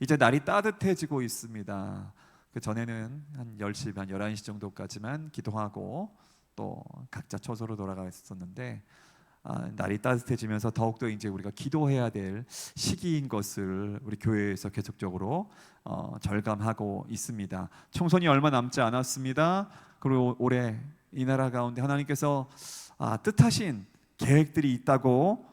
이제 날이 따뜻해지고 있습니다. 그 전에는 한 10시 반 11시 정도까지만 기도하고 또 각자 처소로 돌아갔었는데, 날이 따뜻해지면서 더욱더 이제 우리가 기도해야 될 시기인 것을 우리 교회에서 계속적으로 절감하고 있습니다. 총선이 얼마 남지 않았습니다. 그리고 올해 이 나라 가운데 하나님께서 뜻하신 계획들이 있다고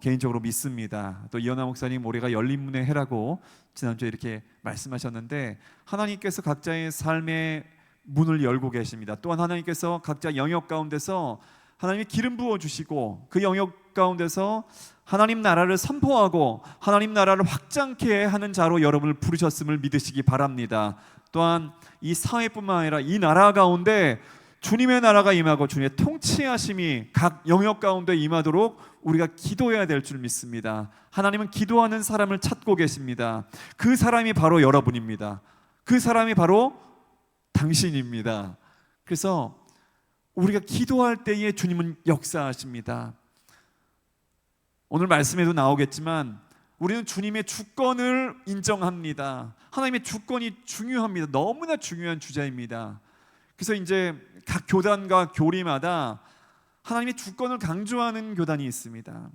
개인적으로 믿습니다. 또 이현아 목사님 올해가 열린문의 해라고 지난주에 이렇게 말씀하셨는데, 하나님께서 각자의 삶의 문을 열고 계십니다. 또한 하나님께서 각자 영역 가운데서 하나님이 기름 부어 주시고, 그 영역 가운데서 하나님 나라를 선포하고 하나님 나라를 확장케 하는 자로 여러분을 부르셨음을 믿으시기 바랍니다. 또한 이 사회뿐만 아니라 이 나라 가운데 주님의 나라가 임하고 주님의 통치하심이 각 영역 가운데 임하도록 우리가 기도해야 될 줄 믿습니다. 하나님은 기도하는 사람을 찾고 계십니다. 그 사람이 바로 여러분입니다. 그 사람이 바로 당신입니다. 그래서 우리가 기도할 때에 주님은 역사하십니다. 오늘 말씀에도 나오겠지만 우리는 주님의 주권을 인정합니다. 하나님의 주권이 중요합니다. 너무나 중요한 주제입니다. 그래서 이제 각 교단과 교리마다 하나님의 주권을 강조하는 교단이 있습니다.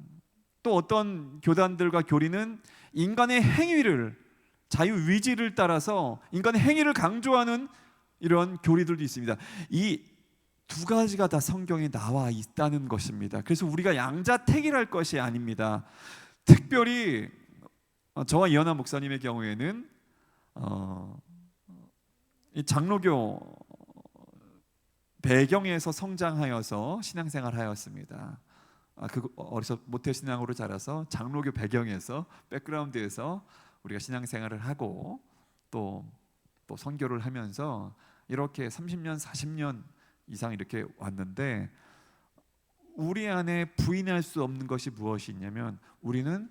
또 어떤 교단들과 교리는 인간의 행위를, 자유의지를 따라서 인간의 행위를 강조하는 이런 교리들도 있습니다. 이 두 가지가 다 성경에 나와 있다는 것입니다. 그래서 우리가 양자택일할 것이 아닙니다. 특별히 저와 이현아 목사님의 경우에는 이 장로교 배경에서 성장하여서 신앙생활하였습니다. 어려서 모태신앙으로 자라서 장로교 배경에서, 백그라운드에서 우리가 신앙생활을 하고 또 선교를 하면서 이렇게 30년 40년 이상 이렇게 왔는데, 우리 안에 부인할 수 없는 것이 무엇이 있냐면 우리는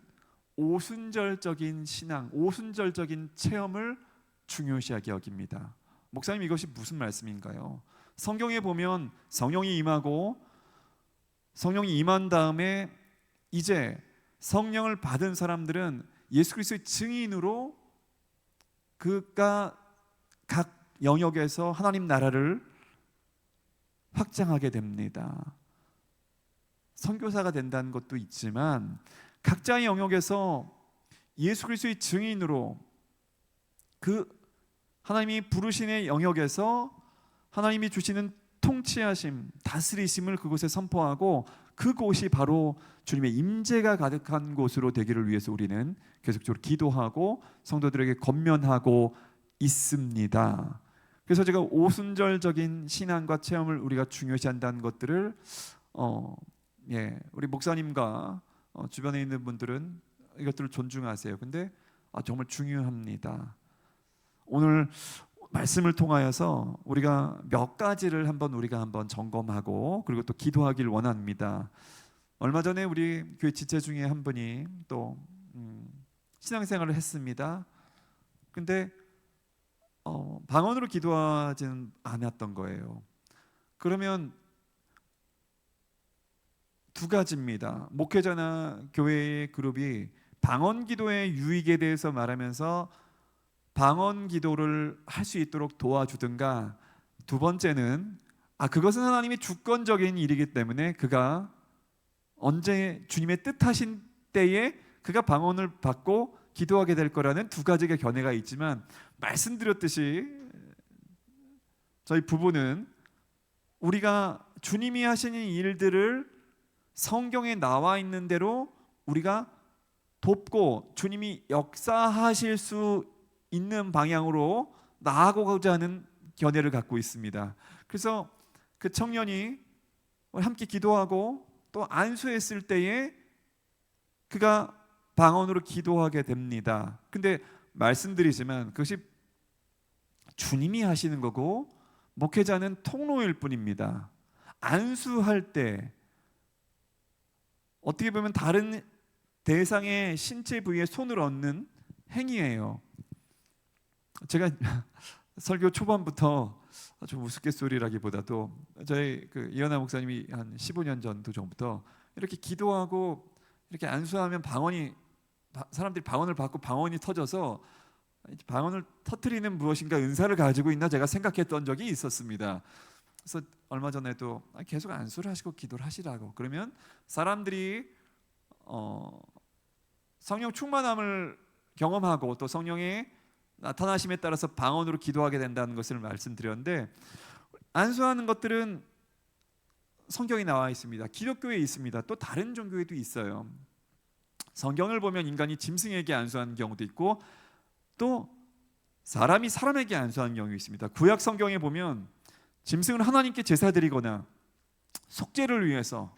오순절적인 신앙, 오순절적인 체험을 중요시하게 여깁니다. 목사님, 이것이 무슨 말씀인가요? 성경에 보면 성령이 임하고, 성령이 임한 다음에 이제 성령을 받은 사람들은 예수 그리스도의 증인으로 그가 각 영역에서 하나님 나라를 확장하게 됩니다. 선교사가 된다는 것도 있지만 각자의 영역에서 예수 그리스도의 증인으로 그 하나님이 부르시는 영역에서 하나님이 주시는 통치하심, 다스리심을 그곳에 선포하고, 그곳이 바로 주님의 임재가 가득한 곳으로 되기를 위해서 우리는 계속적으로 기도하고 성도들에게 권면하고 있습니다. 그래서 제가 오순절적인 신앙과 체험을 우리가 중요시한다는 것들을 우리 목사님과 주변에 있는 분들은 이것들을 존중하세요. 근데 정말 중요합니다. 오늘 말씀을 통하여서 우리가 몇 가지를 우리가 한번 점검하고 그리고 또 기도하길 원합니다. 얼마 전에 우리 교회 지체 중에 한 분이 또 신앙생활을 했습니다. 근데 방언으로 기도하지는 않았던 거예요. 그러면 두 가지입니다. 목회자나 교회의 그룹이 방언 기도의 유익에 대해서 말하면서 방언 기도를 할 수 있도록 도와주든가, 두 번째는 그것은 하나님의 주권적인 일이기 때문에 그가 언제 주님의 뜻하신 때에 그가 방언을 받고 기도하게 될 거라는 두 가지의 견해가 있지만, 말씀드렸듯이 저희 부부는 우리가 주님이 하시는 일들을 성경에 나와 있는 대로 우리가 돕고 주님이 역사하실 수 있는 방향으로 나아가고자 하는 견해를 갖고 있습니다. 그래서 그 청년이 함께 기도하고 또 안수했을 때에 그가 방언으로 기도하게 됩니다. 근데 말씀드리지만 그것이 주님이 하시는 거고 목회자는 통로일 뿐입니다. 안수할 때 어떻게 보면 다른 대상의 신체 부위에 손을 얹는 행위예요. 제가 설교 초반부터 좀 우스갯소리라기보다도 저희 이현아 목사님이 한 15년 전부터 이렇게 기도하고 이렇게 안수하면 사람들이 방언을 받고 방언이 터져서 방언을 터뜨리는 무엇인가 은사를 가지고 있나 제가 생각했던 적이 있었습니다. 그래서 얼마 전에도 계속 안수를 하시고 기도를 하시라고. 그러면 사람들이 성령 충만함을 경험하고 또 성령의 나타나심에 따라서 방언으로 기도하게 된다는 것을 말씀드렸는데, 안수하는 것들은 성경에 나와 있습니다. 기독교에 있습니다. 또 다른 종교에도 있어요. 성경을 보면 인간이 짐승에게 안수하는 경우도 있고 또 사람이 사람에게 안수하는 경우가 있습니다. 구약 성경에 보면 짐승은 하나님께 제사 드리거나 속죄를 위해서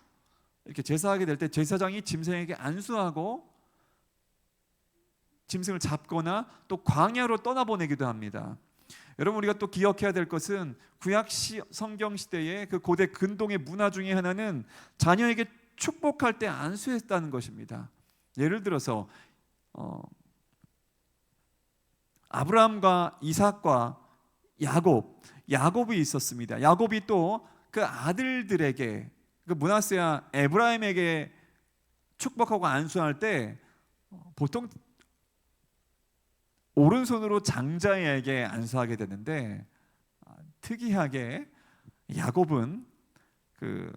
이렇게 제사하게 될 때 제사장이 짐승에게 안수하고 짐승을 잡거나 또 광야로 떠나보내기도 합니다. 여러분, 우리가 또 기억해야 될 것은 구약 성경 시대의 그 고대 근동의 문화 중에 하나는 자녀에게 축복할 때 안수했다는 것입니다. 예를 들어서 아브라함과 이삭과 야곱이 있었습니다. 야곱이 또 그 아들들에게, 그 므낫세와 에브라임에게 축복하고 안수할 때 보통 오른손으로 장자에게 안수하게 되는데, 특이하게 야곱은 그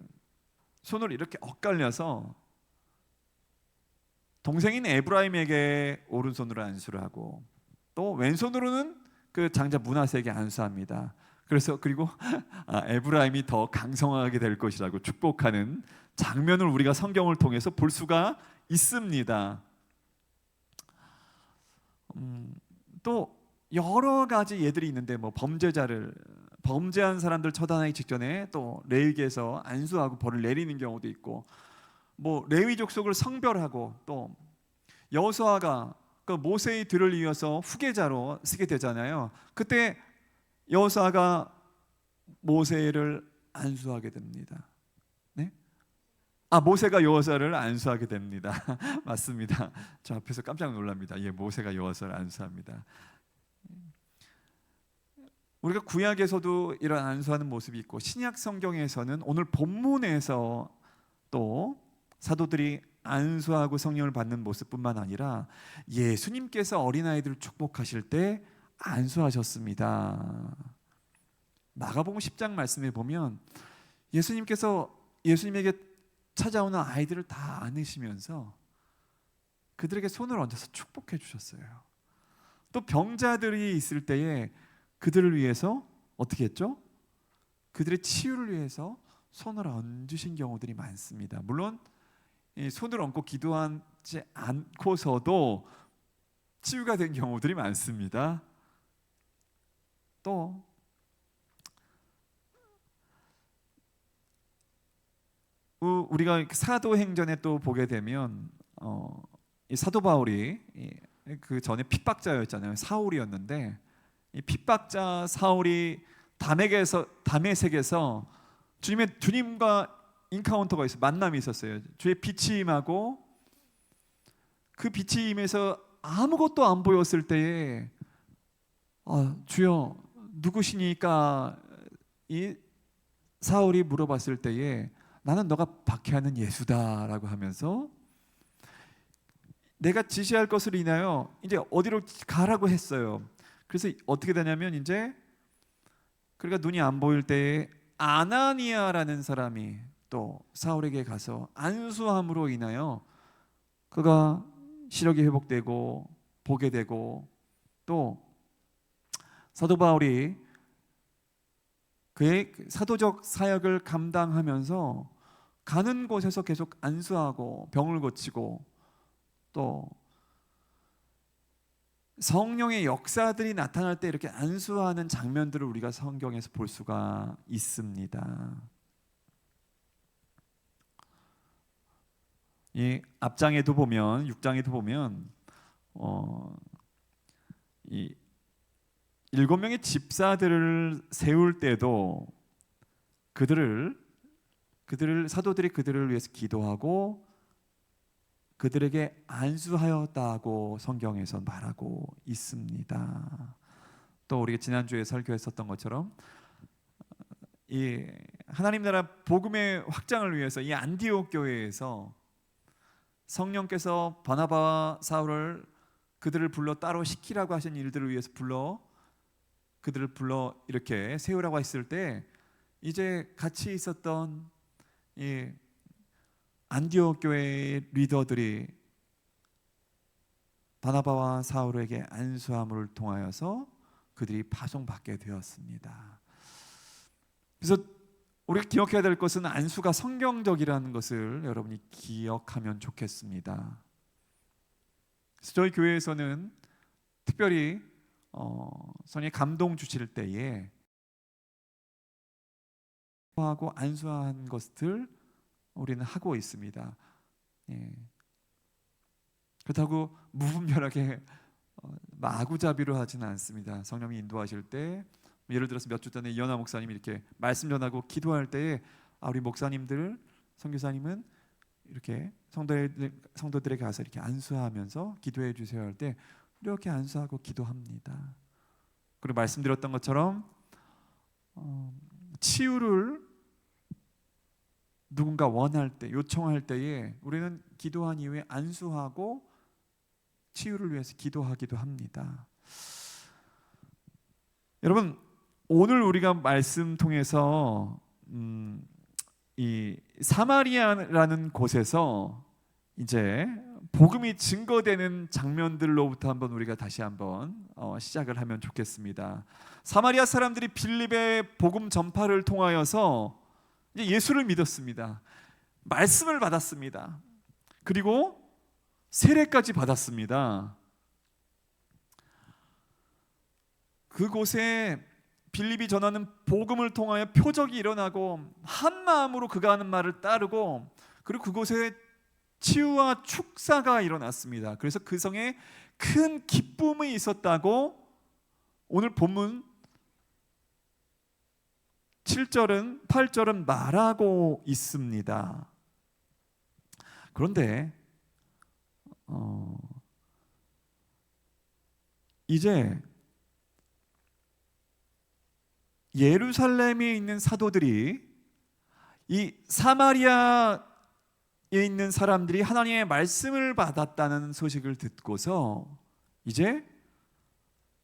손을 이렇게 엇갈려서 동생인 에브라임에게 오른손으로 안수를 하고 또 왼손으로는 그 장자 므낫세에게 안수합니다. 그리고 에브라임이 더 강성하게 될 것이라고 축복하는 장면을 우리가 성경을 통해서 볼 수가 있습니다. 또 여러 가지 예들이 있는데, 뭐 범죄한 사람들 처단하기 직전에 또 레위기에서 안수하고 벌을 내리는 경우도 있고, 뭐 레위 족속을 성별하고 또 여호수아가 그 모세의 들을 이어서 후계자로 쓰게 되잖아요. 그때 여호수아가 모세를 안수하게 됩니다. 네? 모세가 여호수아를 안수하게 됩니다. 맞습니다. 저 앞에서 깜짝 놀랍니다. 예, 모세가 여호수아를 안수합니다. 우리가 구약에서도 이런 안수하는 모습이 있고, 신약 성경에서는 오늘 본문에서 또 사도들이 안수하고 성령을 받는 모습뿐만 아니라 예수님께서 어린아이들을 축복하실 때 안수하셨습니다. 마가복음 10장 말씀에 보면 예수님께서 예수님에게 찾아오는 아이들을 다 안으시면서 그들에게 손을 얹어서 축복해 주셨어요. 또 병자들이 있을 때에 그들을 위해서 어떻게 했죠? 그들의 치유를 위해서 손을 얹으신 경우들이 많습니다. 물론 이 손을 얹고 기도하지 않고서도 치유가 된 경우들이 많습니다. 또 우리가 사도행전에 또 보게 되면 이 사도 바울이 그 전에 핍박자였잖아요. 사울이었는데 이 핍박자 사울이 담에색에서 주님과 인카운터가 있어, 만남이 있었어요. 주의 빛이 임하고 그 빛이 임해서 아무것도 안 보였을 때에 주여 누구시니까 이 사울이 물어봤을 때에 나는 너가 박해하는 예수다라고 하면서 내가 지시할 것을 인하여 이제 어디로 가라고 했어요. 그래서 어떻게 되냐면 이제 그러니까 눈이 안 보일 때에 아나니아라는 사람이 또 사울에게 가서 안수함으로 인하여 그가 시력이 회복되고 보게 되고, 또 사도 바울이 그의 사도적 사역을 감당하면서 가는 곳에서 계속 안수하고 병을 고치고 또 성령의 역사들이 나타날 때 이렇게 안수하는 장면들을 우리가 성경에서 볼 수가 있습니다. 이 앞장에도 보면 6장에도 보면 이 7명의 집사들을 세울 때도 사도들이 그들을 위해서 기도하고 그들에게 안수하였다고 성경에서 말하고 있습니다. 또 우리가 지난주에 설교했었던 것처럼 이 하나님 나라 복음의 확장을 위해서 이 안디옥 교회에서 성령께서 바나바와 사울을 그들을 불러 따로 시키라고 하신 일들을 위해서 그들을 불러 이렇게 세우라고 했을 때 이제 같이 있었던 이 안디옥 교회의 리더들이 바나바와 사울에게 안수함을 통하여서 그들이 파송받게 되었습니다. 그래서 우리가 기억해야 될 것은 안수가 성경적이라는 것을 여러분이 기억하면 좋겠습니다. 그래서 저희 교회에서는 특별히 성령의 감동 주실 때에 하고 안수한 것들 우리는 하고 있습니다. 예. 그렇다고 무분별하게 마구잡이로 하지는 않습니다. 성령이 인도하실 때 예를 들어서 몇 주 전에 이현아 목사님이 이렇게 말씀 전하고 기도할 때에 우리 목사님들, 선교사님은 이렇게 성도들에게 가서 이렇게 안수하면서 기도해 주세요 할 때 이렇게 안수하고 기도합니다. 그리고 말씀드렸던 것처럼 치유를 누군가 원할 때, 요청할 때에 우리는 기도한 이후에 안수하고 치유를 위해서 기도하기도 합니다. 여러분, 오늘 우리가 말씀 통해서 이 사마리아라는 곳에서 이제 복음이 증거되는 장면들로부터 우리가 다시 한번 시작을 하면 좋겠습니다. 사마리아 사람들이 빌립의 복음 전파를 통하여서 이제 예수를 믿었습니다. 말씀을 받았습니다. 그리고 세례까지 받았습니다. 그곳에 빌립이 전하는 복음을 통하여 표적이 일어나고 한 마음으로 그가 하는 말을 따르고 그리고 그곳에 치유와 축사가 일어났습니다. 그래서 그 성에 큰 기쁨이 있었다고 오늘 본문 7절은 8절은 말하고 있습니다. 그런데 이제 예루살렘에 있는 사도들이 이 사마리아에 있는 사람들이 하나님의 말씀을 받았다는 소식을 듣고서 이제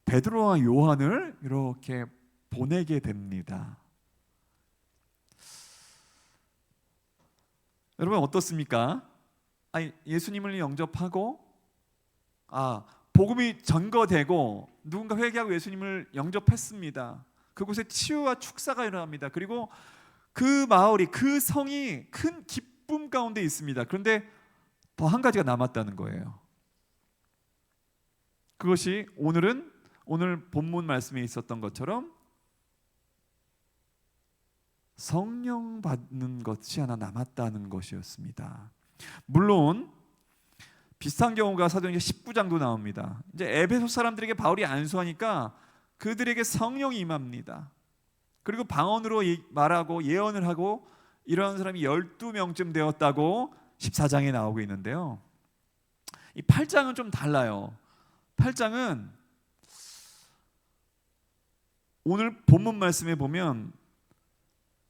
베드로와 요한을 이렇게 보내게 됩니다. 여러분 어떻습니까? 예수님을 영접하고 복음이 전거되고 누군가 회개하고 예수님을 영접했습니다. 그곳에 치유와 축사가 일어납니다. 그리고 그 마을이, 그 성이 큰 기쁨 가운데 있습니다. 그런데 더 한 가지가 남았다는 거예요. 그것이 오늘 본문 말씀에 있었던 것처럼 성령 받는 것이 하나 남았다는 것이었습니다. 물론 비슷한 경우가 사도행전 19장도 나옵니다. 이제 에베소 사람들에게 바울이 안수하니까 그들에게 성령이 임합니다. 그리고 방언으로 말하고 예언을 하고 이러한 사람이 12명쯤 되었다고 14장에 나오고 있는데요. 이 8장은 좀 달라요. 8장은 오늘 본문 말씀에 보면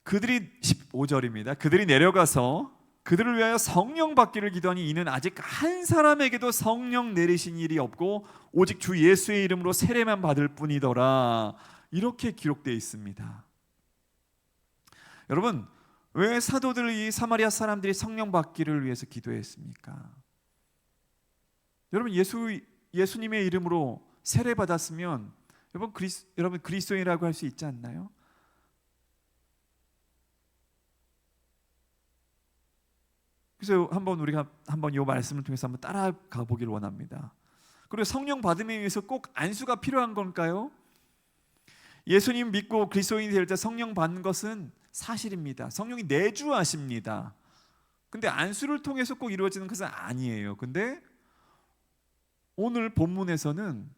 그들이 15절입니다. 그들이 내려가서 그들을 위하여 성령 받기를 기도하니 이는 아직 한 사람에게도 성령 내리신 일이 없고 오직 주 예수의 이름으로 세례만 받을 뿐이더라. 이렇게 기록되어 있습니다. 여러분, 왜 사도들이 사마리아 사람들이 성령 받기를 위해서 기도했습니까? 여러분 예수님의 이름으로 세례 받았으면 여러분 그리스도인이라고 할 수 있지 않나요? 그래서 우리가 이 말씀을 통해서 한번 따라가 보기를 원합니다. 그리고 성령 받음에 위해서 꼭 안수가 필요한 걸까요? 예수님 믿고 그리스도인이 될 때 성령 받는 것은 사실입니다. 성령이 내주하십니다. 근데 안수를 통해서 꼭 이루어지는 것은 아니에요. 근데 오늘 본문에서는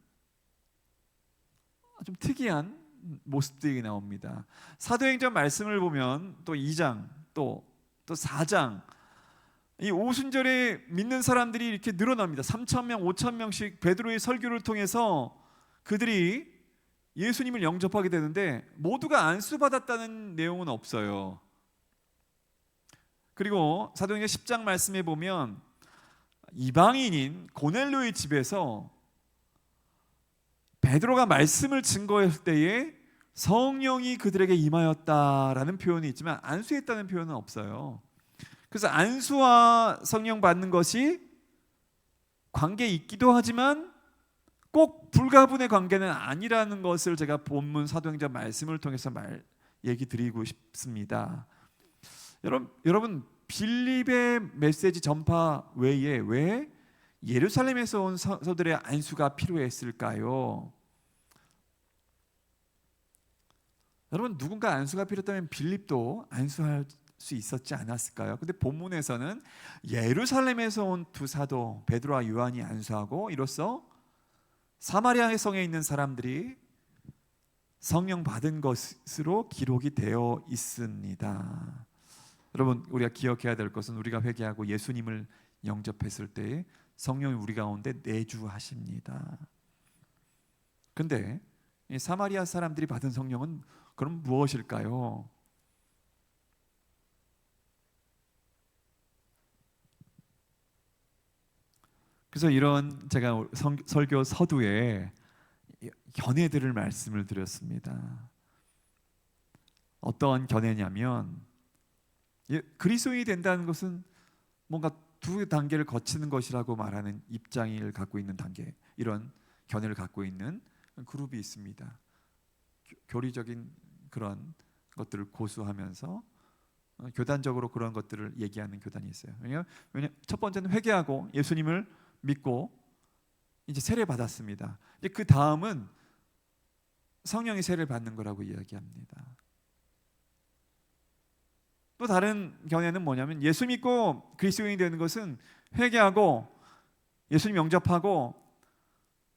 좀 특이한 모습들이 나옵니다. 사도행전 말씀을 보면 또 2장 또 4장 이 오순절에 믿는 사람들이 이렇게 늘어납니다. 3,000명, 5,000명씩 베드로의 설교를 통해서 그들이 예수님을 영접하게 되는데 모두가 안수받았다는 내용은 없어요. 그리고 사도행전 10장 말씀에 보면 이방인인 고넬료의 집에서 베드로가 말씀을 증거했을 때에 성령이 그들에게 임하였다라는 표현이 있지만 안수했다는 표현은 없어요. 그래서 안수와 성령 받는 것이 관계 있기도 하지만 꼭 불가분의 관계는 아니라는 것을 제가 본문 사도행전 말씀을 통해서 얘기 드리고 싶습니다. 여러분 빌립의 메시지 전파 외에 왜 예루살렘에서 온 성도들의 안수가 필요했을까요? 여러분 누군가 안수가 필요했다면 빌립도 안수할 수 있었지 않았을까요? 근데 본문에서는 예루살렘에서 온 두 사도 베드로와 요한이 안수하고 이로써 사마리아 성에 있는 사람들이 성령 받은 것으로 기록이 되어 있습니다. 여러분 우리가 기억해야 될 것은 우리가 회개하고 예수님을 영접했을 때 성령이 우리 가운데 내주하십니다. 근데 이 사마리아 사람들이 받은 성령은 그럼 무엇일까요? 그래서 이런 제가 설교 서두에 견해들을 말씀을 드렸습니다. 어떠한 견해냐면 그리스도인이 된다는 것은 뭔가 두 단계를 거치는 것이라고 말하는 입장을 갖고 있는 단계, 이런 견해를 갖고 있는 그룹이 있습니다. 교리적인 그런 것들을 고수하면서 교단적으로 그런 것들을 얘기하는 교단이 있어요. 왜냐하면 첫 번째는 회개하고 예수님을 믿고 이제 세례 받았습니다. 이제 그 다음은 성령의 세례를 받는 거라고 이야기합니다. 또 다른 견해는 뭐냐면 예수 믿고 그리스도인이 되는 것은 회개하고 예수님 영접하고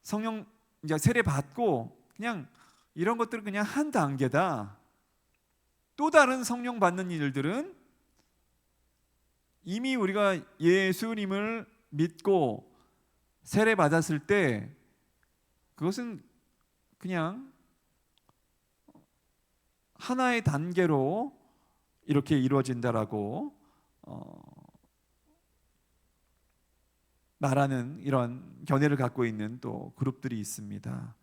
성령 이제 세례 받고 그냥 이런 것들은 그냥 한 단계다. 또 다른 성령 받는 일들은 이미 우리가 예수님을 믿고 세례 받았을 때 그것은 그냥 하나의 단계로 이렇게 이루어진다라고 말하는 이런 견해를 갖고 있는 또 그룹들이 있습니다.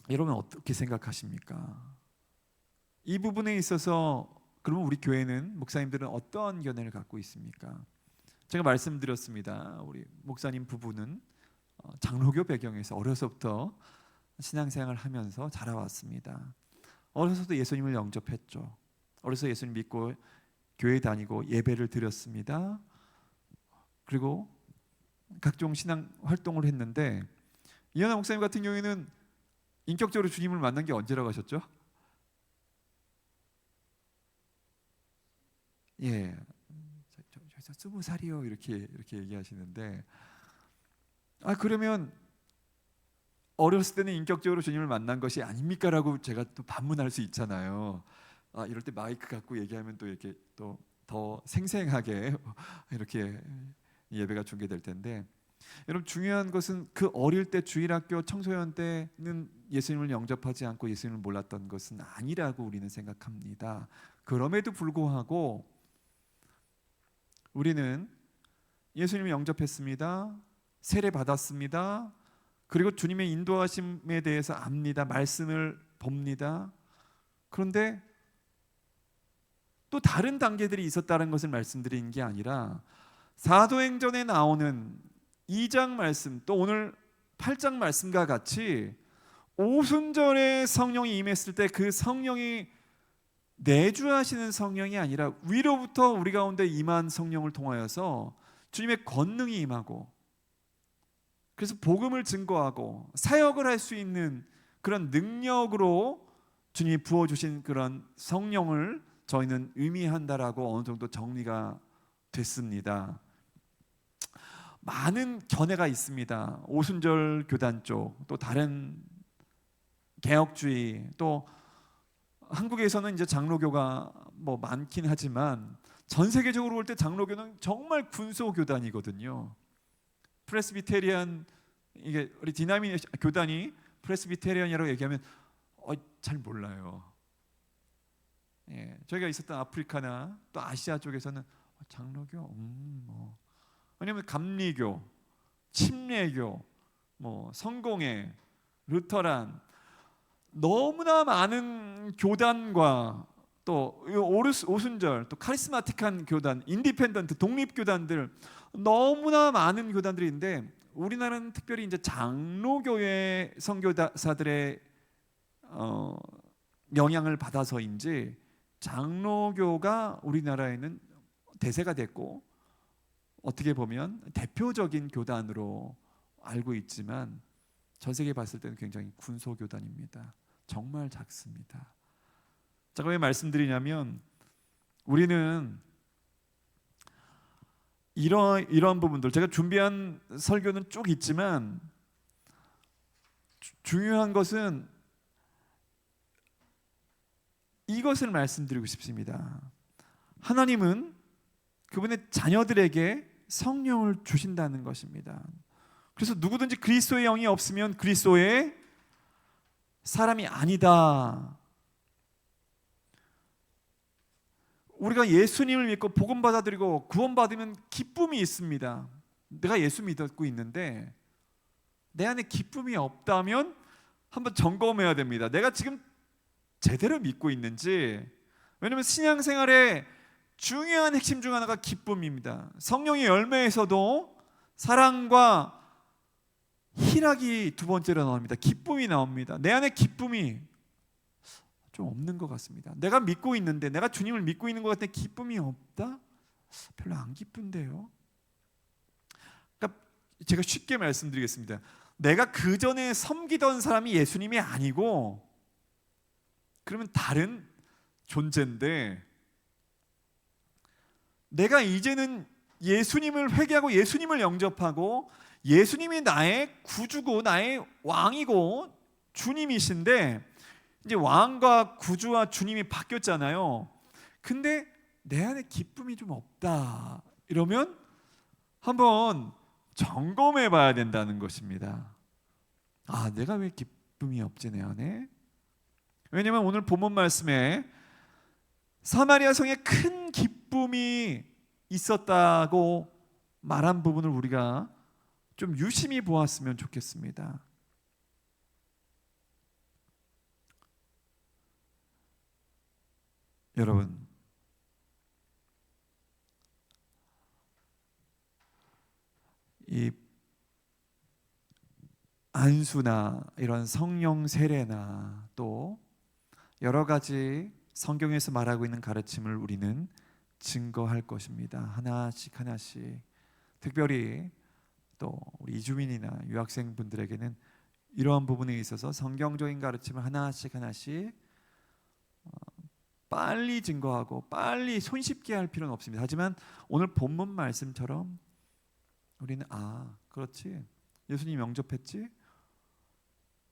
여러분 어떻게 생각하십니까? 이 부분에 있어서 그러면 우리 교회는 목사님들은 어떠한 견해를 갖고 있습니까? 제가 말씀드렸습니다. 우리 목사님 부부는 장로교 배경에서 어려서부터 신앙생활을 하면서 자라왔습니다. 어려서도 예수님을 영접했죠. 어려서 예수님 믿고 교회 다니고 예배를 드렸습니다. 그리고 각종 신앙 활동을 했는데 이현아 목사님 같은 경우에는 인격적으로 주님을 만난 게 언제라고 하셨죠? 예, 20살이요 이렇게 얘기하시는데 그러면 어렸을 때는 인격적으로 주님을 만난 것이 아닙니까라고 제가 또 반문할 수 있잖아요. 이럴 때 마이크 갖고 얘기하면 또 이렇게 또 더 생생하게 이렇게 예배가 중계될 텐데 여러분 중요한 것은 그 어릴 때 주일학교 청소년 때는 예수님을 영접하지 않고 예수님을 몰랐던 것은 아니라고 우리는 생각합니다. 그럼에도 불구하고 우리는 예수님을 영접했습니다. 세례 받았습니다. 그리고 주님의 인도하심에 대해서 압니다. 말씀을 봅니다. 그런데 또 다른 단계들이 있었다는 것을 말씀드리는 게 아니라 사도행전에 나오는 2장 말씀 또 오늘 8장 말씀과 같이 오순절에 성령이 임했을 때 그 성령이 내주하시는 성령이 아니라 위로부터 우리 가운데 임한 성령을 통하여서 주님의 권능이 임하고 그래서 복음을 증거하고 사역을 할 수 있는 그런 능력으로 주님이 부어주신 그런 성령을 저희는 의미한다라고 어느 정도 정리가 됐습니다. 많은 견해가 있습니다. 오순절 교단 쪽, 또 다른 개혁주의, 또 한국에서는 이제 장로교가 뭐 많긴 하지만 전 세계적으로 볼 때 장로교는 정말 군소 교단이거든요. 프레스비테리안 이게 우리 디나미 교단이 프레스비테리안이라고 얘기하면 잘 몰라요. 예, 저희가 있었던 아프리카나 또 아시아 쪽에서는 장로교, 왜냐면 감리교, 침례교, 성공회, 루터란, 너무나 많은 교단과 또 오순절, 또 카리스마틱한 교단, 인디펜던트, 독립교단들, 너무나 많은 교단들이 있는데, 우리나라는 특별히 이제 장로교회 선교사들의 영향을 받아서인지 장로교가 우리나라에는 대세가 됐고, 어떻게 보면 대표적인 교단으로 알고 있지만 전 세계에 봤을 때는 굉장히 군소교단입니다. 정말 작습니다. 제가 왜 말씀드리냐면, 우리는 이런 부분들, 제가 준비한 설교는 쭉 있지만 중요한 것은 이것을 말씀드리고 싶습니다. 하나님은 그분의 자녀들에게 성령을 주신다는 것입니다. 그래서 누구든지 그리스도의 영이 없으면 그리스도의 사람이 아니다. 우리가 예수님을 믿고 복음 받아들이고 구원받으면 기쁨이 있습니다. 내가 예수 믿고 있는데 내 안에 기쁨이 없다면 한번 점검해야 됩니다. 내가 지금 제대로 믿고 있는지. 왜냐하면 신앙생활의 중요한 핵심 중 하나가 기쁨입니다. 성령의 열매에서도 사랑과 희락이 두 번째로 나옵니다. 기쁨이 나옵니다. 내 안에 기쁨이 좀 없는 것 같습니다. 내가 믿고 있는데, 내가 주님을 믿고 있는 것 같은데 기쁨이 없다? 별로 안 기쁜데요. 그러니까 제가 쉽게 말씀드리겠습니다. 내가 그 전에 섬기던 사람이 예수님이 아니고, 그러면 다른 존재인데, 내가 이제는 예수님을 회개하고 예수님을 영접하고 예수님이 나의 구주고 나의 왕이고 주님이신데, 이제 왕과 구주와 주님이 바뀌었잖아요. 근데 내 안에 기쁨이 좀 없다, 이러면 한번 점검해 봐야 된다는 것입니다. 아, 내가 왜 기쁨이 없지 내 안에? 왜냐면 오늘 본문 말씀에 사마리아 성에 큰 기쁨이 있었다고 말한 부분을 우리가 좀 유심히 보았으면 좋겠습니다. 여러분, 이 안수나 이런 성령 세례나 또 여러 가지 성경에서 말하고 있는 가르침을 우리는 증거할 것입니다. 하나씩 하나씩. 특별히 또 우리 이주민이나 유학생분들에게는 이러한 부분에 있어서 성경적인 가르침을 하나씩 하나씩 빨리 증거하고 빨리 손쉽게 할 필요는 없습니다. 하지만 오늘 본문 말씀처럼 우리는 그렇지, 예수님 영접했지,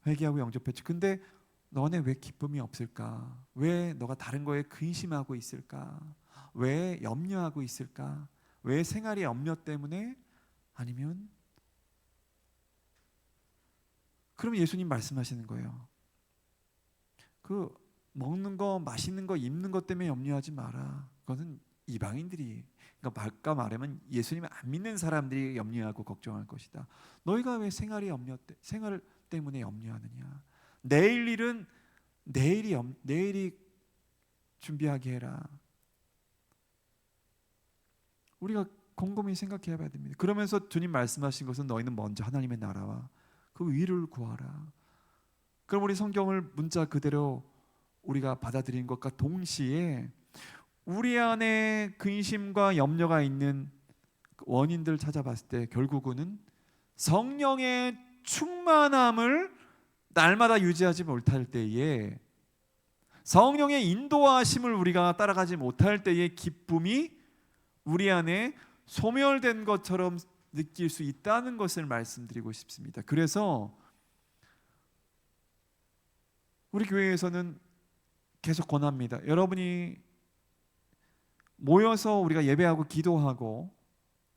회개하고 영접했지, 근데 너네 왜 기쁨이 없을까? 왜 너가 다른 거에 근심하고 있을까? 왜 염려하고 있을까? 왜 생활의 염려 때문에? 아니면 그러면 예수님 말씀하시는 거예요. 그 먹는 거, 마시는 거, 입는 것 때문에 염려하지 마라. 그것은 이방인들이, 그러니까 말까 말하면 예수님을 안 믿는 사람들이 염려하고 걱정할 것이다. 너희가 왜 생활 때문에 염려하느냐? 내일 일은 내일이 준비하게 해라. 우리가 곰곰이 생각해 봐야 됩니다. 그러면서 주님 말씀하신 것은 너희는 먼저 하나님의 나라와 그 위를 구하라. 그럼 우리 성경을 문자 그대로 우리가 받아들인 것과 동시에 우리 안에 근심과 염려가 있는 원인들을 찾아봤을 때 결국은 성령의 충만함을 날마다 유지하지 못할 때에, 성령의 인도하심을 우리가 따라가지 못할 때의 기쁨이 우리 안에 소멸된 것처럼 느낄 수 있다는 것을 말씀드리고 싶습니다. 그래서 우리 교회에서는 계속 권합니다. 여러분이 모여서 우리가 예배하고 기도하고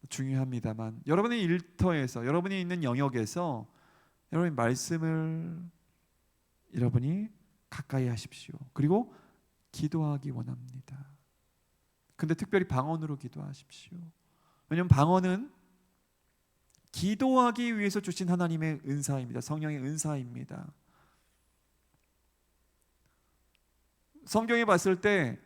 중요합니다만, 여러분의 일터에서, 여러분이 있는 영역에서 여러분의 말씀을 여러분이 가까이 하십시오. 그리고 기도하기 원합니다. 근데 특별히 방언으로 기도하십시오. 왜냐하면 방언은 기도하기 위해서 주신 하나님의 은사입니다. 성령의 은사입니다. 성경에 봤을 때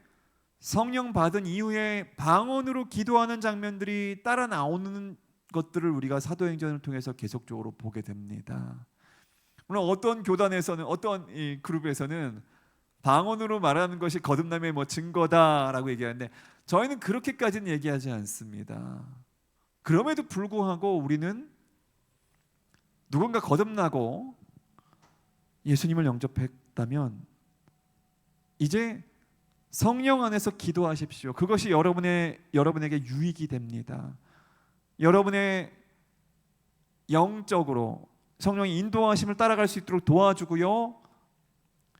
성령 받은 이후에 방언으로 기도하는 장면들이 따라 나오는 것들을 우리가 사도행전을 통해서 계속적으로 보게 됩니다. 물론 어떤 교단에서는, 어떤 이 그룹에서는 방언으로 말하는 것이 거듭남의 증거다라고 얘기하는데, 저희는 그렇게까지는 얘기하지 않습니다. 그럼에도 불구하고 우리는 누군가 거듭나고 예수님을 영접했다면 이제 성령 안에서 기도하십시오. 그것이 여러분에게 유익이 됩니다. 여러분의 영적으로 성령의 인도하심을 따라갈 수 있도록 도와주고요,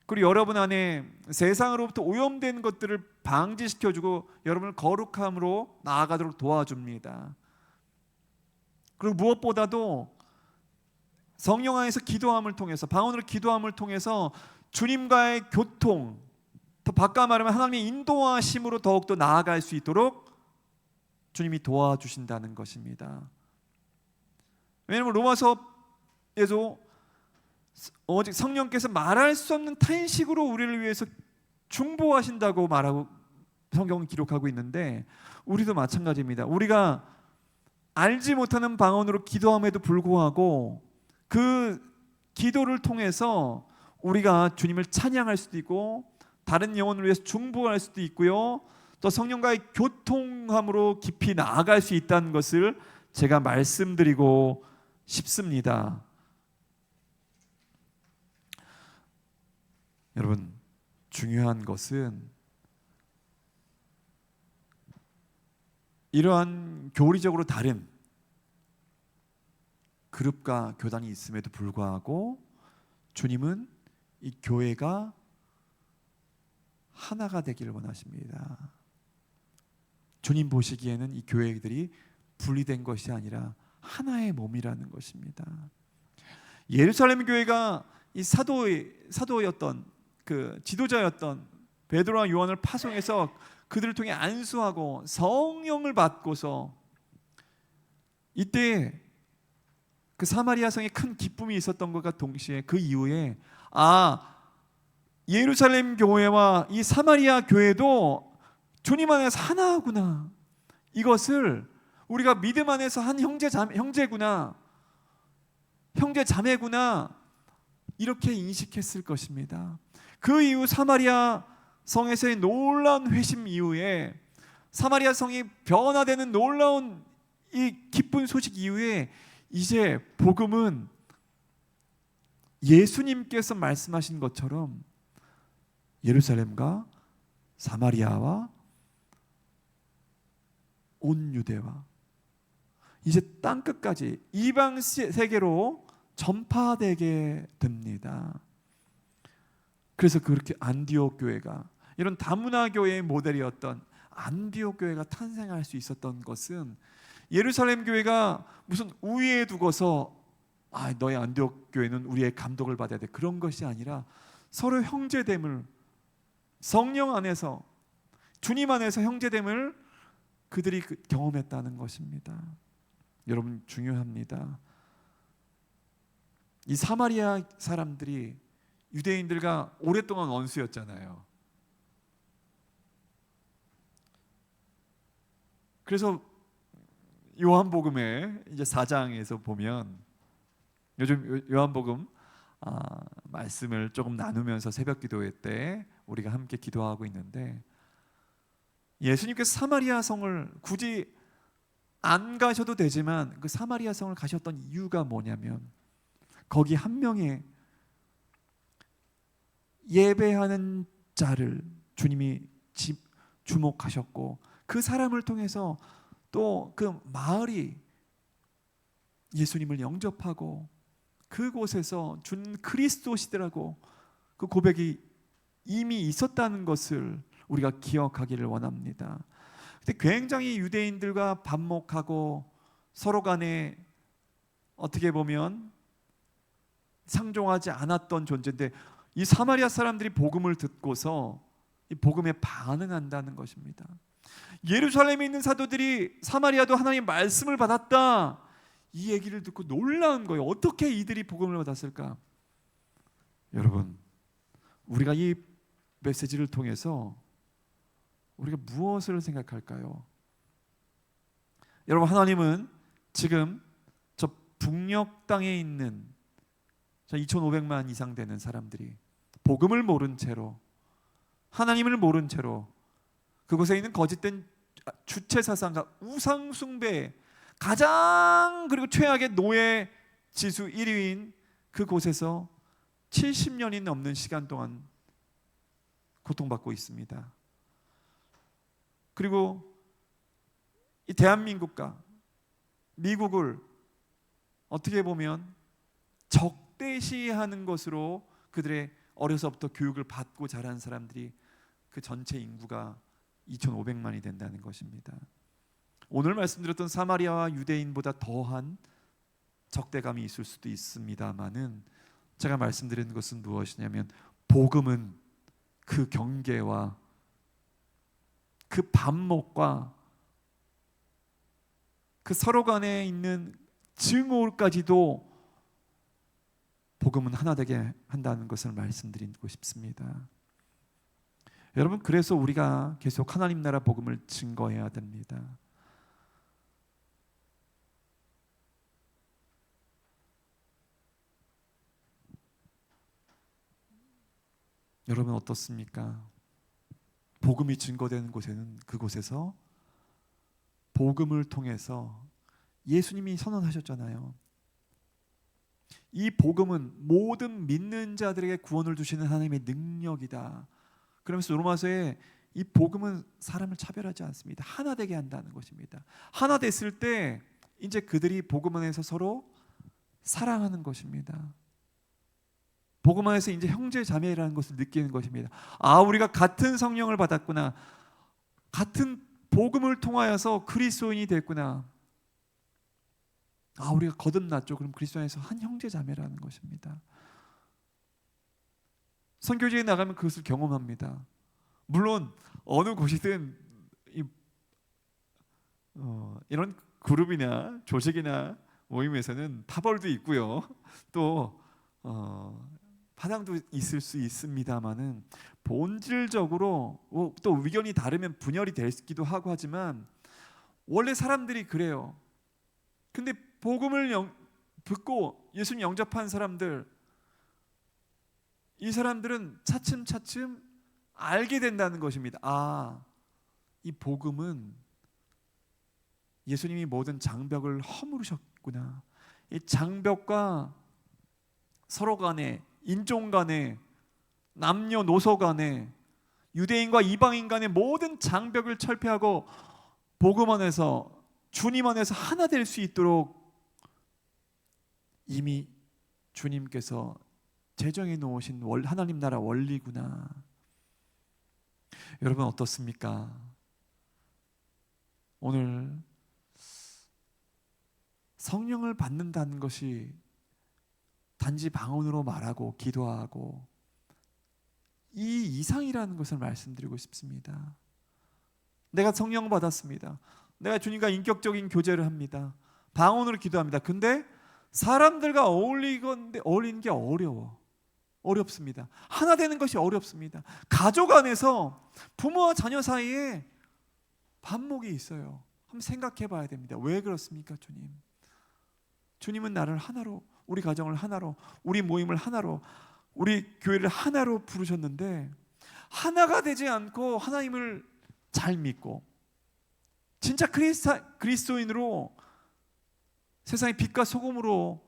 그리고 여러분 안에 세상으로부터 오염된 것들을 방지시켜주고 여러분을 거룩함으로 나아가도록 도와줍니다. 그리고 무엇보다도 성령 안에서 기도함을 통해서, 방언으로 기도함을 통해서 주님과의 교통, 더 바꿔 말하면 하나님의 인도하심으로 더욱더 나아갈 수 있도록 주님이 도와주신다는 것입니다. 왜냐하면 로마서에도 오직 성령께서 말할 수 없는 탄식으로 우리를 위해서 중보하신다고 말하고 성경은 기록하고 있는데, 우리도 마찬가지입니다. 우리가 알지 못하는 방언으로 기도함에도 불구하고 그 기도를 통해서 우리가 주님을 찬양할 수도 있고 다른 영혼을 위해서 중보할 수도 있고요, 또 성령과의 교통함으로 깊이 나아갈 수 있다는 것을 제가 말씀드리고 싶습니다. 여러분, 중요한 것은 이러한 교리적으로 다른 그룹과 교단이 있음에도 불구하고 주님은 이 교회가 하나가 되기를 원하십니다. 주님 보시기에는 이 교회들이 분리된 것이 아니라 하나의 몸이라는 것입니다. 예루살렘 교회가 이 사도였던 그 지도자였던 베드로와 요한을 파송해서 그들을 통해 안수하고 성령을 받고서, 이때 그 사마리아 성에 큰 기쁨이 있었던 것과 동시에 그 이후에 예루살렘 교회와 이 사마리아 교회도 주님 안에서 하나구나, 이것을 우리가 믿음 안에서 한 형제구나, 형제 자매구나, 이렇게 인식했을 것입니다. 그 이후 사마리아 성에서의 놀라운 회심 이후에, 사마리아 성이 변화되는 놀라운 이 기쁜 소식 이후에, 이제 복음은 예수님께서 말씀하신 것처럼 예루살렘과 사마리아와 온 유대와 이제 땅끝까지 이방 세계로 전파되게 됩니다. 그래서 그렇게 안디옥 교회가, 이런 다문화 교회의 모델이었던 안디옥 교회가 탄생할 수 있었던 것은, 예루살렘 교회가 무슨 우위에 두고서 너희 안디옥 교회는 우리의 감독을 받아야 돼, 그런 것이 아니라 서로 형제됨을, 성령 안에서 주님 안에서 형제됨을 그들이 경험했다는 것입니다. 여러분, 중요합니다. 이 사마리아 사람들이 유대인들과 오랫동안 원수였잖아요. 그래서 요한복음에 이제 4장에서 보면, 요즘 요한복음 말씀을 조금 나누면서 새벽 기도회 때 우리가 함께 기도하고 있는데, 예수님께서 사마리아 성을 굳이 안 가셔도 되지만 그 사마리아 성을 가셨던 이유가 뭐냐면, 거기 한 명의 예배하는 자를 주님이 주목하셨고, 그 사람을 통해서 또 그 마을이 예수님을 영접하고 그곳에서 준 그리스도시더라고, 그 고백이 이미 있었다는 것을 우리가 기억하기를 원합니다. 근데 굉장히 유대인들과 반목하고 서로 간에 어떻게 보면 상종하지 않았던 존재인데, 이 사마리아 사람들이 복음을 듣고서 이 복음에 반응한다는 것입니다. 예루살렘에 있는 사도들이 사마리아도 하나님의 말씀을 받았다, 이 얘기를 듣고 놀라운 거예요. 어떻게 이들이 복음을 받았을까? 여러분, 우리가 이 메시지를 통해서 우리가 무엇을 생각할까요? 여러분, 하나님은 지금 저 북녘 땅에 있는 저 2,500만 이상 되는 사람들이 복음을 모른 채로, 하나님을 모른 채로 그곳에 있는 거짓된 주체 사상과 우상 숭배, 가장 그리고 최악의 노예 지수 1위인 그곳에서 70년이 넘는 시간 동안 고통받고 있습니다. 그리고 이 대한민국과 미국을 어떻게 보면 적대시하는 것으로 그들의 어려서부터 교육을 받고 자란 사람들이 그 전체 인구가 2,500만이 된다는 것입니다. 오늘 말씀드렸던 사마리아와 유대인보다 더한 적대감이 있을 수도 있습니다만은 제가 말씀드리는 것은 무엇이냐면 복음은 그 경계와 그 반목과 그 서로 간에 있는 증오까지도 복음은 하나 되게 한다는 것을 말씀드리고 싶습니다. 여러분, 그래서 우리가 계속 하나님 나라 복음을 증거해야 됩니다. 여러분 어떻습니까? 복음이 증거되는 곳에는 그곳에서 복음을 통해서 예수님이 선언하셨잖아요. 이 복음은 모든 믿는 자들에게 구원을 주시는 하나님의 능력이다. 그러면서 로마서에 이 복음은 사람을 차별하지 않습니다. 하나 되게 한다는 것입니다. 하나 됐을 때 이제 그들이 복음 안에서 서로 사랑하는 것입니다. 복음 안에서 이제 형제 자매라는 것을 느끼는 것입니다. 아, 우리가 같은 성령을 받았구나. 같은 복음을 통하여서 그리스도인이 됐구나. 아, 우리가 거듭났죠. 그럼 그리스도 안에서 한 형제 자매라는 것입니다. 선교지에 나가면 그것을 경험합니다. 물론 어느 곳이든 이런 그룹이나 조직이나 모임에서는 파벌도 있고요. 또 파당도 있을 수 있습니다만은 본질적으로 또 의견이 다르면 분열이 되기도 하고 하지만 원래 사람들이 그래요. 근데 복음을 듣고 예수님 영접한 사람들, 이 사람들은 차츰차츰 알게 된다는 것입니다. 아, 이 복음은 예수님이 모든 장벽을 허물으셨구나. 이 장벽과 서로 간에, 인종 간에, 남녀노소 간에, 유대인과 이방인 간의 모든 장벽을 철폐하고 복음 안에서, 주님 안에서 하나 될 수 있도록 이미 주님께서 제정해 놓으신 하나님 나라 원리구나. 여러분 어떻습니까? 오늘 성령을 받는다는 것이 단지 방언으로 말하고 기도하고 이 이상이라는 것을 말씀드리고 싶습니다. 내가 성령 받았습니다. 내가 주님과 인격적인 교제를 합니다. 방언으로 기도합니다. 근데 사람들과 어울리는 게 어렵습니다. 하나 되는 것이 어렵습니다. 가족 안에서 부모와 자녀 사이에 반목이 있어요. 한번 생각해 봐야 됩니다. 왜 그렇습니까, 주님? 주님은 나를 하나로, 우리 가정을 하나로, 우리 모임을 하나로, 우리 교회를 하나로 부르셨는데 하나가 되지 않고 하나님을 잘 믿고 진짜 그리스도인으로 세상의 빛과 소금으로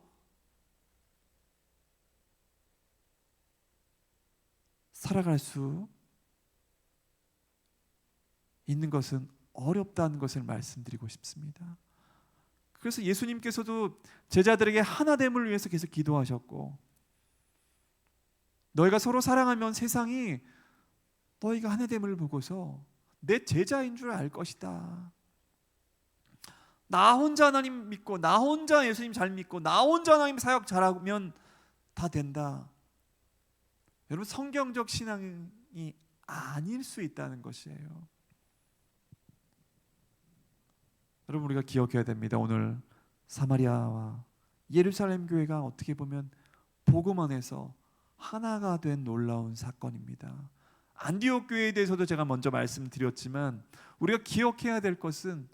살아갈 수 있는 것은 어렵다는 것을 말씀드리고 싶습니다. 그래서 예수님께서도 제자들에게 하나됨을 위해서 계속 기도하셨고, 너희가 서로 사랑하면 세상이 너희가 하나됨을 보고서 내 제자인 줄 알 것이다. 나 혼자 하나님 믿고, 나 혼자 예수님 잘 믿고, 나 혼자 하나님 사역 잘하면 다 된다. 여러분, 성경적 신앙이 아닐 수 있다는 것이에요. 여러분, 우리가 기억해야 됩니다. 오늘 사마리아와 예루살렘 교회가 어떻게 보면 복음 안에서 하나가 된 놀라운 사건입니다. 안디옥 교회에 대해서도 제가 먼저 말씀드렸지만 우리가 기억해야 될 것은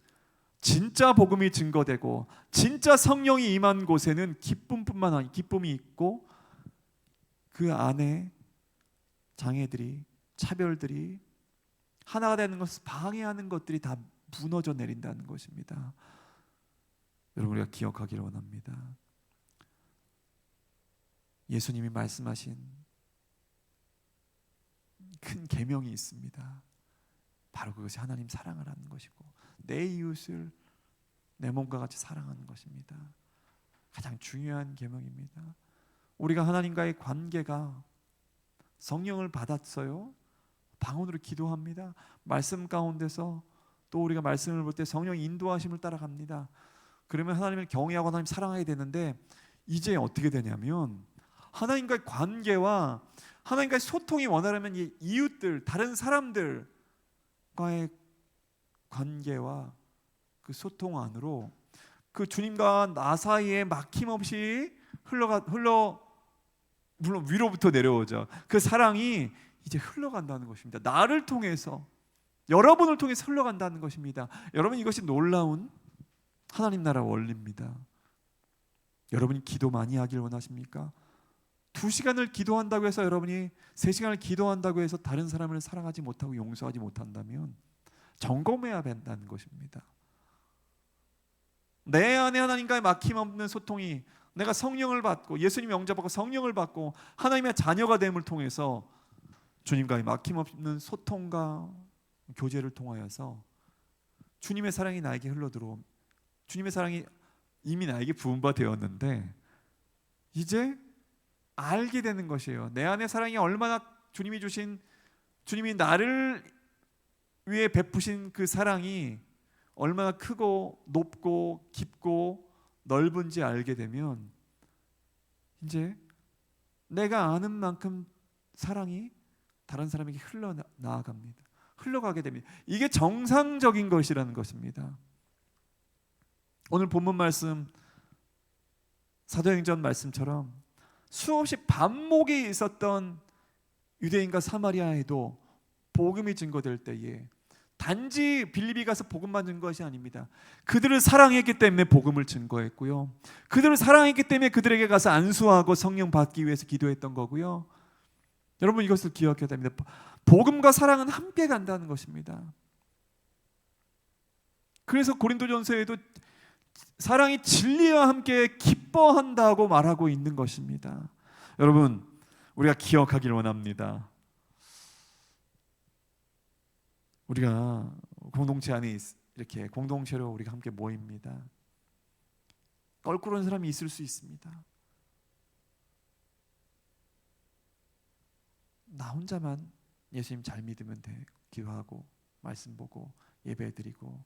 진짜 복음이 증거되고 진짜 성령이 임한 곳에는 기쁨뿐만 아니라 기쁨이 있고 그 안에 장애들이, 차별들이, 하나가 되는 것을 방해하는 것들이 다 무너져 내린다는 것입니다. 여러분, 우리가 기억하기를 원합니다. 예수님이 말씀하신 큰 계명이 있습니다. 바로 그것이 하나님 사랑하라는 것이고 내 이웃을 내 몸과 같이 사랑하는 것입니다. 가장 중요한 계명입니다. 우리가 하나님과의 관계가 성령을 받았어요. 방언으로 기도합니다. 말씀 가운데서 또 우리가 말씀을 볼 때 성령의 인도하심을 따라갑니다. 그러면 하나님을 경외하고 하나님 사랑하게 되는데 이제 어떻게 되냐면 하나님과의 관계와 하나님과의 소통이 원하려면 이 이웃들, 다른 사람들과의 관계와 그 소통 안으로 그 주님과 나 사이에 막힘없이 물론 위로부터 내려오죠. 그 사랑이 이제 흘러간다는 것입니다. 나를 통해서, 여러분을 통해서 흘러간다는 것입니다. 여러분, 이것이 놀라운 하나님 나라 원리입니다. 여러분이 기도 많이 하길 원하십니까? 2시간을 기도한다고 해서 여러분이 3시간을 기도한다고 해서 다른 사람을 사랑하지 못하고 용서하지 못한다면 점검해야 된다는 것입니다. 내 안에 하나님과의 막힘없는 소통이, 내가 성령을 받고 예수님 영접하고 성령을 받고 하나님의 자녀가 됨을 통해서 주님과의 막힘없는 소통과 교제를 통하여서 주님의 사랑이 나에게 흘러들어옴. 주님의 사랑이 이미 나에게 부은 바 되었는데 이제 알게 되는 것이에요. 내 안에 사랑이 얼마나 주님이 나를 위해 베푸신 그 사랑이 얼마나 크고 높고 깊고 넓은지 알게 되면 이제 내가 아는 만큼 사랑이 다른 사람에게 흘러나아갑니다. 흘러가게 됩니다. 이게 정상적인 것이라는 것입니다. 오늘 본문 말씀 사도행전 말씀처럼 수없이 반목이 있었던 유대인과 사마리아에도 복음이 증거될 때에 단지 빌립이 가서 복음만 준 것이 아닙니다. 그들을 사랑했기 때문에 복음을 증거했고요. 그들을 사랑했기 때문에 그들에게 가서 안수하고 성령 받기 위해서 기도했던 거고요. 여러분, 이것을 기억해야 됩니다. 복음과 사랑은 함께 간다는 것입니다. 그래서 고린도전서에도 사랑이 진리와 함께 기뻐한다고 말하고 있는 것입니다. 여러분, 우리가 기억하기를 원합니다. 우리가 공동체 안에 이렇게 공동체로 우리가 함께 모입니다. 껄끄러운 사람이 있을 수 있습니다. 나 혼자만 예수님 잘 믿으면 돼. 기도하고 말씀 보고 예배드리고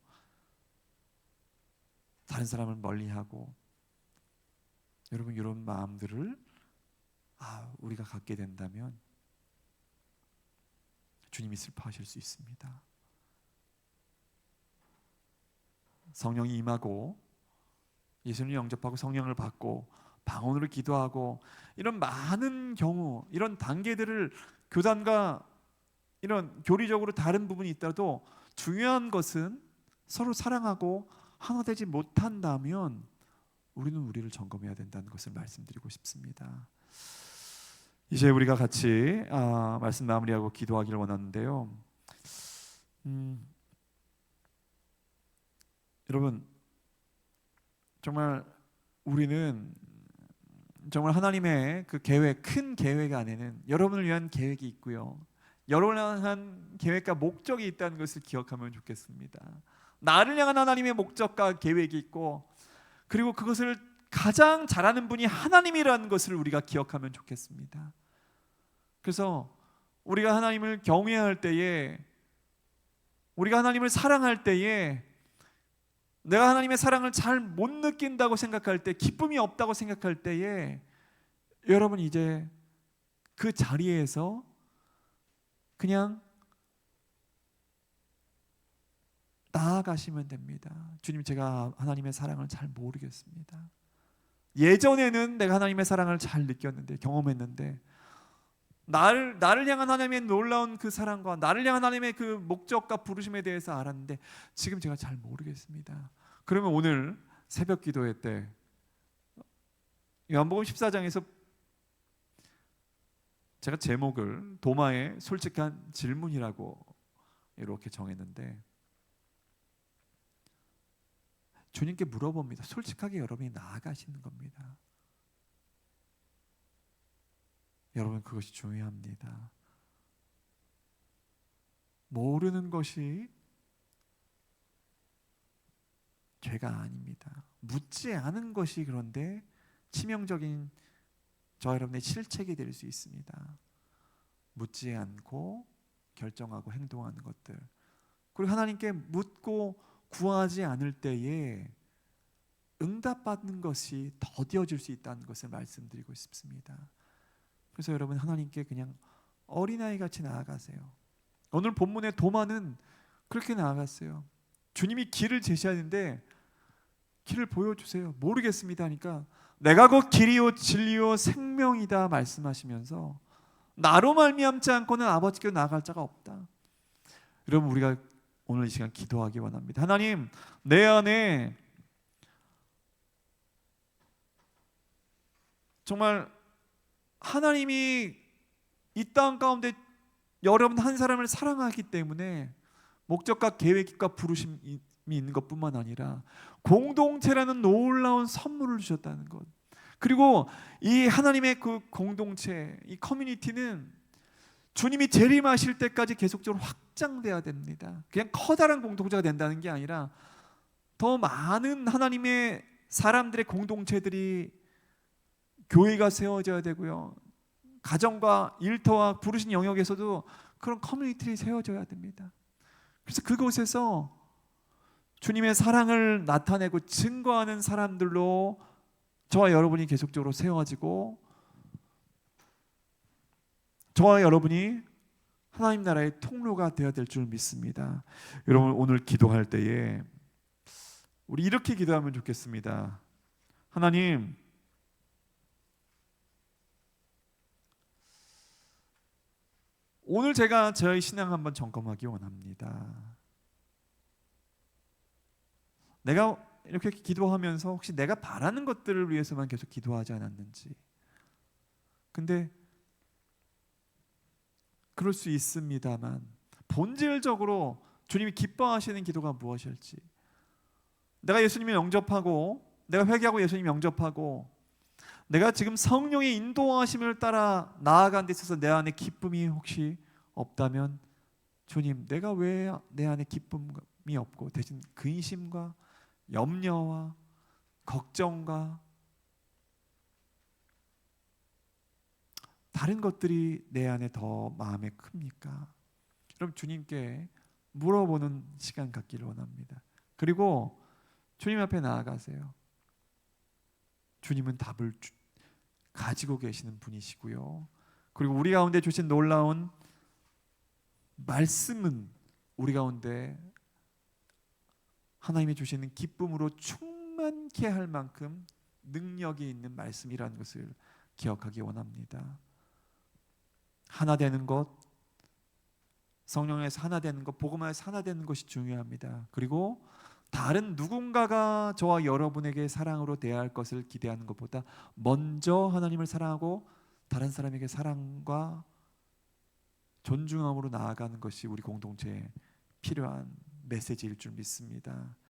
다른 사람을 멀리하고, 여러분, 이런 마음들을 우리가 갖게 된다면 주님이 슬퍼하실 수 있습니다. 성령이 임하고 예수님을 영접하고 성령을 받고 방언으로 기도하고 이런 많은 경우, 이런 단계들을 교단과 이런 교리적으로 다른 부분이 있더라도 중요한 것은 서로 사랑하고 하나 되지 못한다면 우리는 우리를 점검해야 된다는 것을 말씀드리고 싶습니다. 이제 우리가 같이 말씀 마무리하고 기도하기를 원하는데요. 여러분, 정말 우리는 정말 하나님의 그 계획, 큰 계획 안에는 여러분을 위한 계획이 있고요. 여러분을 향한 계획과 목적이 있다는 것을 기억하면 좋겠습니다. 나를 향한 하나님의 목적과 계획이 있고, 그리고 그것을 가장 잘하는 분이 하나님이라는 것을 우리가 기억하면 좋겠습니다. 그래서 우리가 하나님을 경외할 때에, 우리가 하나님을 사랑할 때에, 내가 하나님의 사랑을 잘 못 느낀다고 생각할 때, 기쁨이 없다고 생각할 때에 여러분 이제 그 자리에서 그냥 나아가시면 됩니다. 주님, 제가 하나님의 사랑을 잘 모르겠습니다. 예전에는 내가 하나님의 사랑을 잘 느꼈는데, 경험했는데, 나를 향한 하나님의 놀라운 그 사랑과 나를 향한 하나님의 그 목적과 부르심에 대해서 알았는데 지금 제가 잘 모르겠습니다. 그러면 오늘 새벽 기도회 때 요한복음 14장에서 제가 제목을 도마의 솔직한 질문이라고 이렇게 정했는데, 주님께 물어봅니다. 솔직하게 여러분이 나아가시는 겁니다. 여러분, 그것이 중요합니다. 모르는 것이 죄가 아닙니다. 묻지 않은 것이 그런데 치명적인 저와 여러분의 실책이 될 수 있습니다. 묻지 않고 결정하고 행동하는 것들, 그리고 하나님께 묻고 구하지 않을 때에 응답받는 것이 더뎌질 수 있다는 것을 말씀드리고 싶습니다. 그래서 여러분, 하나님께 그냥 어린아이 같이 나아가세요. 오늘 본문의 도마는 그렇게 나아갔어요. 주님이 길을 제시하는데 길을 보여주세요. 모르겠습니다 하니까 내가 곧 길이요 진리요 생명이다 말씀하시면서 나로 말미암지 않고는 아버지께로 나아갈 자가 없다. 여러분, 우리가 오늘 이 시간 기도하기 원합니다. 하나님, 내 안에 정말 하나님이 이 땅 가운데 여러분 한 사람을 사랑하기 때문에 목적과 계획과 부르심이 있는 것뿐만 아니라 공동체라는 놀라운 선물을 주셨다는 것, 그리고 이 하나님의 그 공동체, 이 커뮤니티는 주님이 재림하실 때까지 계속적으로 확장돼야 됩니다. 그냥 커다란 공동체가 된다는 게 아니라 더 많은 하나님의 사람들의 공동체들이, 교회가 세워져야 되고요, 가정과 일터와 부르신 영역에서도 그런 커뮤니티를 세워져야 됩니다. 그래서 그곳에서 주님의 사랑을 나타내고 증거하는 사람들로 저와 여러분이 계속적으로 세워지고, 저와 여러분이 하나님 나라의 통로가 되어야 될 줄 믿습니다. 여러분, 오늘 기도할 때에 우리 이렇게 기도하면 좋겠습니다. 하나님, 오늘 제가 저의 신앙 한번 점검하기 원합니다. 내가 이렇게 기도하면서 혹시 내가 바라는 것들을 위해서만 계속 기도하지 않았는지. 근데 그럴 수 있습니다만 본질적으로 주님이 기뻐하시는 기도가 무엇일지, 내가 예수님을 영접하고 내가 회개하고 예수님 영접하고 내가 지금 성령의 인도하심을 따라 나아가는 데 있어서 내 안에 기쁨이 혹시 없다면, 주님, 내가 왜 내 안에 기쁨이 없고 대신 근심과 염려와 걱정과 다른 것들이 내 안에 더 마음에 큽니까? 그럼 주님께 물어보는 시간 갖기를 원합니다. 그리고 주님 앞에 나아가세요. 주님은 답을 가지고 계시는 분이시고요, 그리고 우리 가운데 주신 놀라운 말씀은 우리 가운데 하나님이 주시는 기쁨으로 충만케 할 만큼 능력이 있는 말씀이라는 것을 기억하기 원합니다. 하나 되는 것, 성령에서 하나 되는 것, 복음에서 하나 되는 것이 중요합니다. 그리고 다른 누군가가 저와 여러분에게 사랑으로 대할 것을 기대하는 것보다 먼저 하나님을 사랑하고 다른 사람에게 사랑과 존중함으로 나아가는 것이 우리 공동체에 필요한 메시지일 줄 믿습니다.